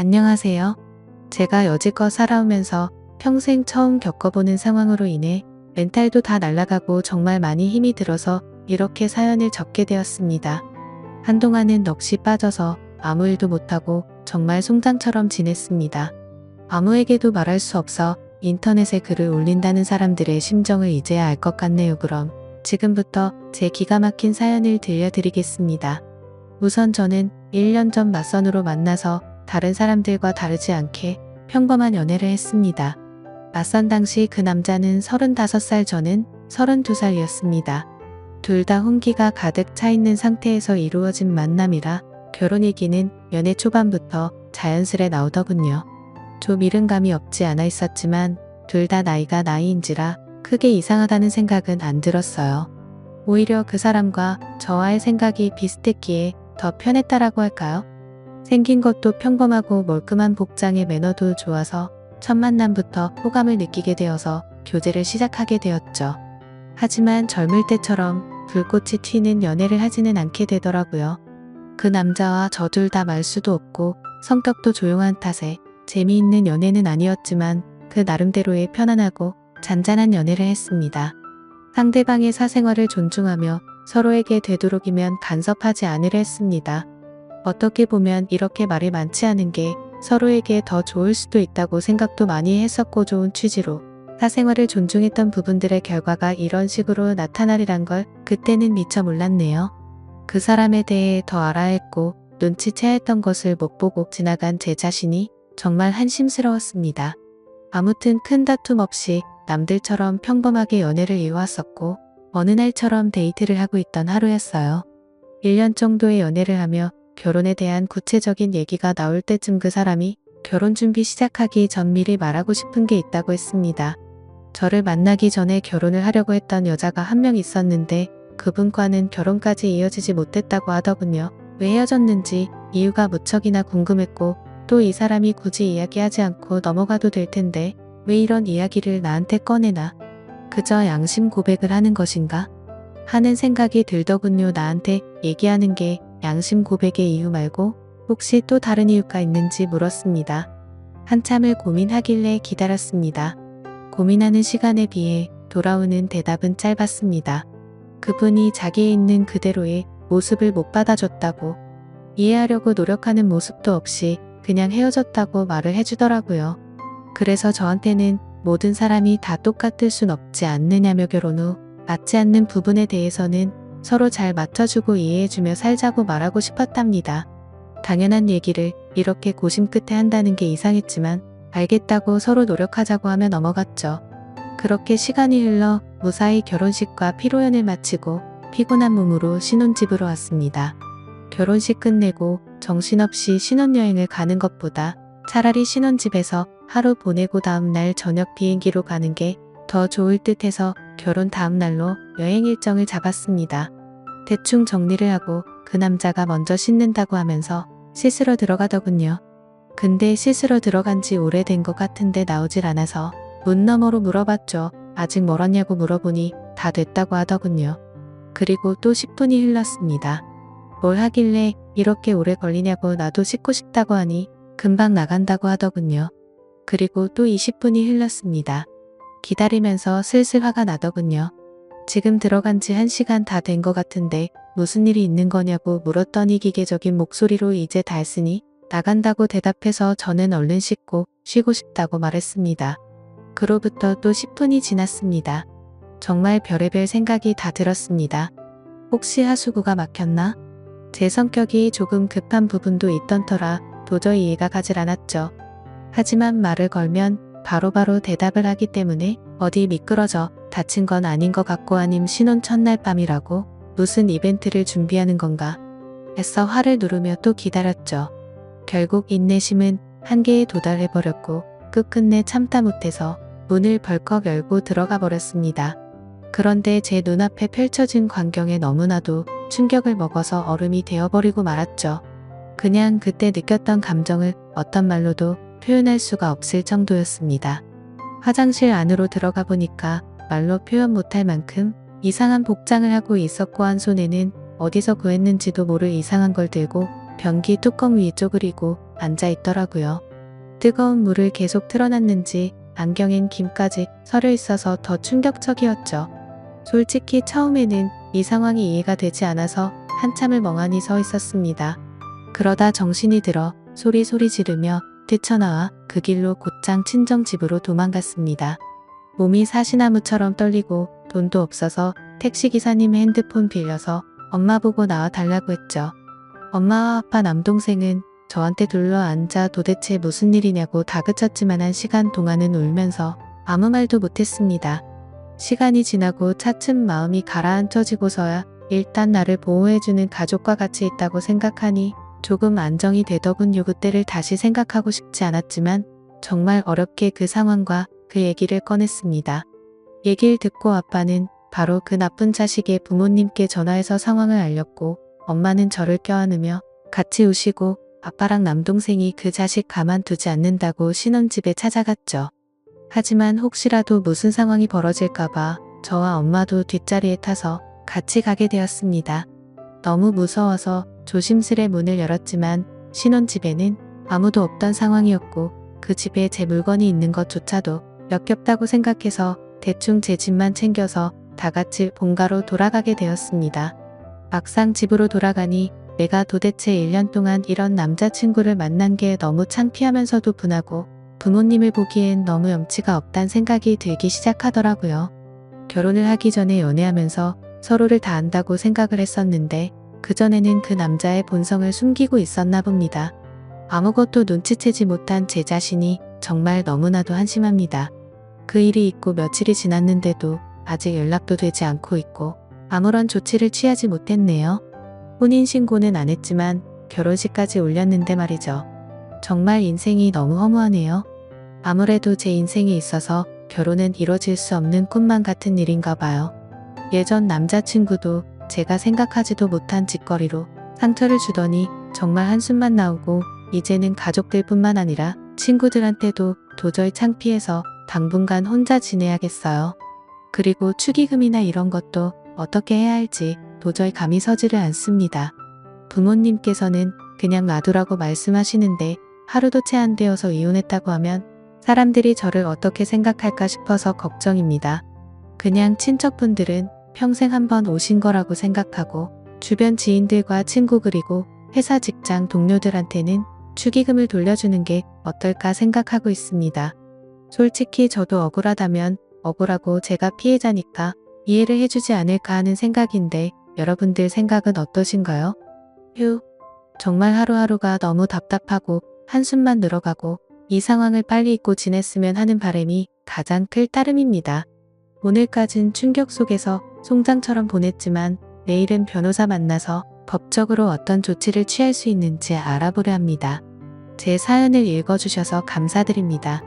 안녕하세요. 제가 여지껏 살아오면서 평생 처음 겪어보는 상황으로 인해 멘탈도 다 날아가고 정말 많이 힘이 들어서 이렇게 사연을 적게 되었습니다. 한동안은 넋이 빠져서 아무 일도 못하고 정말 송장처럼 지냈습니다. 아무에게도 말할 수 없어 인터넷에 글을 올린다는 사람들의 심정을 이제야 알 것 같네요. 그럼 지금부터 제 기가 막힌 사연을 들려드리겠습니다. 우선 저는 1년 전 맞선으로 만나서 다른 사람들과 다르지 않게 평범한 연애를 했습니다. 맞선 당시 그 남자는 35살, 저는 32살이었습니다. 둘 다 hun기가 가득 차 있는 상태에서 이루어진 만남이라 결혼 얘기는 연애 초반부터 자연스레 나오더군요. 좀 이른감이 없지 않아 있었지만 둘 다 나이가 나이인지라 크게 이상하다는 생각은 안 들었어요. 오히려 그 사람과 저와의 생각이 비슷했기에 더 편했다라고 할까요? 생긴 것도 평범하고 멀끔한 복장의 매너도 좋아서 첫 만남부터 호감을 느끼게 되어서 교제를 시작하게 되었죠. 하지만 젊을 때처럼 불꽃이 튀는 연애를 하지는 않게 되더라고요. 그 남자와 저 둘 다 말수도 없고 성격도 조용한 탓에 재미있는 연애는 아니었지만 그 나름대로의 편안하고 잔잔한 연애를 했습니다. 상대방의 사생활을 존중하며 서로에게 되도록이면 간섭하지 않으려 했습니다. 어떻게 보면 이렇게 말이 많지 않은 게 서로에게 더 좋을 수도 있다고 생각도 많이 했었고, 좋은 취지로 사생활을 존중했던 부분들의 결과가 이런 식으로 나타나리란 걸 그때는 미처 몰랐네요. 그 사람에 대해 더 알아야 했고 눈치채야 했던 것을 못 보고 지나간 제 자신이 정말 한심스러웠습니다. 아무튼 큰 다툼 없이 남들처럼 평범하게 연애를 이어왔었고 어느 날처럼 데이트를 하고 있던 하루였어요. 1년 정도의 연애를 하며 결혼에 대한 구체적인 얘기가 나올 때쯤 그 사람이 결혼 준비 시작하기 전 미리 말하고 싶은 게 있다고 했습니다. 저를 만나기 전에 결혼을 하려고 했던 여자가 한 명 있었는데 그분과는 결혼까지 이어지지 못했다고 하더군요. 왜 헤어졌는지 이유가 무척이나 궁금했고 또 이 사람이 굳이 이야기하지 않고 넘어가도 될 텐데 왜 이런 이야기를 나한테 꺼내나? 그저 양심 고백을 하는 것인가? 하는 생각이 들더군요. 나한테 얘기하는 게 양심 고백의 이유 말고 혹시 또 다른 이유가 있는지 물었습니다. 한참을 고민하길래 기다렸습니다. 고민하는 시간에 비해 돌아오는 대답은 짧았습니다. 그분이 자기에 있는 그대로의 모습을 못 받아줬다고, 이해하려고 노력하는 모습도 없이 그냥 헤어졌다고 말을 해주더라고요. 그래서 저한테는 모든 사람이 다 똑같을 순 없지 않느냐며 결혼 후 맞지 않는 부분에 대해서는 서로 잘 맞춰주고 이해해주며 살자고 말하고 싶었답니다. 당연한 얘기를 이렇게 고심 끝에 한다는 게 이상했지만 알겠다고 서로 노력하자고 하며 넘어갔죠. 그렇게 시간이 흘러 무사히 결혼식과 피로연을 마치고 피곤한 몸으로 신혼집으로 왔습니다. 결혼식 끝내고 정신없이 신혼여행을 가는 것보다 차라리 신혼집에서 하루 보내고 다음날 저녁 비행기로 가는 게 더 좋을 듯 해서 결혼 다음날로 여행 일정을 잡았습니다. 대충 정리를 하고 그 남자가 먼저 씻는다고 하면서 씻으러 들어가더군요. 근데 씻으러 들어간 지 오래된 것 같은데 나오질 않아서 문 너머로 물어봤죠. 아직 멀었냐고 물어보니 다 됐다고 하더군요. 그리고 또 10분이 흘렀습니다. 뭘 하길래 이렇게 오래 걸리냐고 나도 씻고 싶다고 하니 금방 나간다고 하더군요. 그리고 또 20분이 흘렀습니다. 기다리면서 슬슬 화가 나더군요. 지금 들어간 지 1시간 다 된 것 같은데 무슨 일이 있는 거냐고 물었더니 기계적인 목소리로 이제 다 했으니 나간다고 대답해서 저는 얼른 씻고 쉬고 싶다고 말했습니다. 그로부터 또 10분이 지났습니다. 정말 별의별 생각이 다 들었습니다. 혹시 하수구가 막혔나? 제 성격이 조금 급한 부분도 있던 터라 도저히 이해가 가질 않았죠. 하지만 말을 걸면 바로바로 대답을 하기 때문에 어디 미끄러져 다친 건 아닌 것 같고, 아님 신혼 첫날 밤이라고 무슨 이벤트를 준비하는 건가 애써 화를 누르며 또 기다렸죠. 결국 인내심은 한계에 도달해버렸고 끝끝내 참다 못해서 문을 벌컥 열고 들어가 버렸습니다. 그런데 제 눈앞에 펼쳐진 광경에 너무나도 충격을 먹어서 얼음이 되어버리고 말았죠. 그냥 그때 느꼈던 감정을 어떤 말로도 표현할 수가 없을 정도였습니다. 화장실 안으로 들어가 보니까 말로 표현 못할 만큼 이상한 복장을 하고 있었고 한 손에는 어디서 구했는지도 모를 이상한 걸 들고 변기 뚜껑 위에 쪼그리고 앉아 있더라고요. 뜨거운 물을 계속 틀어놨는지 안경엔 김까지 서려 있어서 더 충격적이었죠. 솔직히 처음에는 이 상황이 이해가 되지 않아서 한참을 멍하니 서 있었습니다. 그러다 정신이 들어 소리 지르며 뛰쳐나와 그 길로 곧장 친정집으로 도망갔습니다. 몸이 사시나무처럼 떨리고 돈도 없어서 택시기사님의 핸드폰 빌려서 엄마 보고 나와 달라고 했죠. 엄마와 아빠 남동생은 저한테 둘러앉아 도대체 무슨 일이냐고 다그쳤지만 한 시간 동안은 울면서 아무 말도 못했습니다. 시간이 지나고 차츰 마음이 가라앉혀지고서야 일단 나를 보호해주는 가족과 같이 있다고 생각하니 조금 안정이 되더군요. 그때를 다시 생각하고 싶지 않았지만 정말 어렵게 그 상황과 그 얘기를 꺼냈습니다. 얘기를 듣고 아빠는 바로 그 나쁜 자식의 부모님께 전화해서 상황을 알렸고 엄마는 저를 껴안으며 같이 우시고 아빠랑 남동생이 그 자식 가만두지 않는다고 신혼집에 찾아갔죠. 하지만 혹시라도 무슨 상황이 벌어질까봐 저와 엄마도 뒷자리에 타서 같이 가게 되었습니다. 너무 무서워서 조심스레 문을 열었지만 신혼집에는 아무도 없던 상황이었고 그 집에 제 물건이 있는 것조차도 역겹다고 생각해서 대충 제 집만 챙겨서 다 같이 본가로 돌아가게 되었습니다. 막상 집으로 돌아가니 내가 도대체 1년 동안 이런 남자친구를 만난 게 너무 창피하면서도 분하고 부모님을 보기엔 너무 염치가 없단 생각이 들기 시작하더라고요. 결혼을 하기 전에 연애하면서 서로를 다 안다고 생각을 했었는데 그전에는 그 남자의 본성을 숨기고 있었나 봅니다. 아무것도 눈치채지 못한 제 자신이 정말 너무나도 한심합니다. 그 일이 있고 며칠이 지났는데도 아직 연락도 되지 않고 있고 아무런 조치를 취하지 못했네요. 혼인신고는 안 했지만 결혼식까지 올렸는데 말이죠. 정말 인생이 너무 허무하네요. 아무래도 제 인생에 있어서 결혼은 이뤄질 수 없는 꿈만 같은 일인가 봐요. 예전 남자친구도 제가 생각하지도 못한 짓거리로 상처를 주더니 정말 한숨만 나오고 이제는 가족들뿐만 아니라 친구들한테도 도저히 창피해서 당분간 혼자 지내야겠어요. 그리고 축의금이나 이런 것도 어떻게 해야 할지 도저히 감이 서지를 않습니다. 부모님께서는 그냥 놔두라고 말씀하시는데 하루도 채 안 되어서 이혼했다고 하면 사람들이 저를 어떻게 생각할까 싶어서 걱정입니다. 그냥 친척분들은 평생 한번 오신 거라고 생각하고 주변 지인들과 친구 그리고 회사 직장 동료들한테는 축의금을 돌려주는 게 어떨까 생각하고 있습니다. 솔직히 저도 억울하다면 억울하고 제가 피해자니까 이해를 해주지 않을까 하는 생각인데 여러분들 생각은 어떠신가요? 휴, 정말 하루하루가 너무 답답하고 한숨만 늘어가고 이 상황을 빨리 잊고 지냈으면 하는 바람이 가장 클 따름입니다. 오늘까진 충격 속에서 송장처럼 보냈지만 내일은 변호사 만나서 법적으로 어떤 조치를 취할 수 있는지 알아보려 합니다. 제 사연을 읽어주셔서 감사드립니다.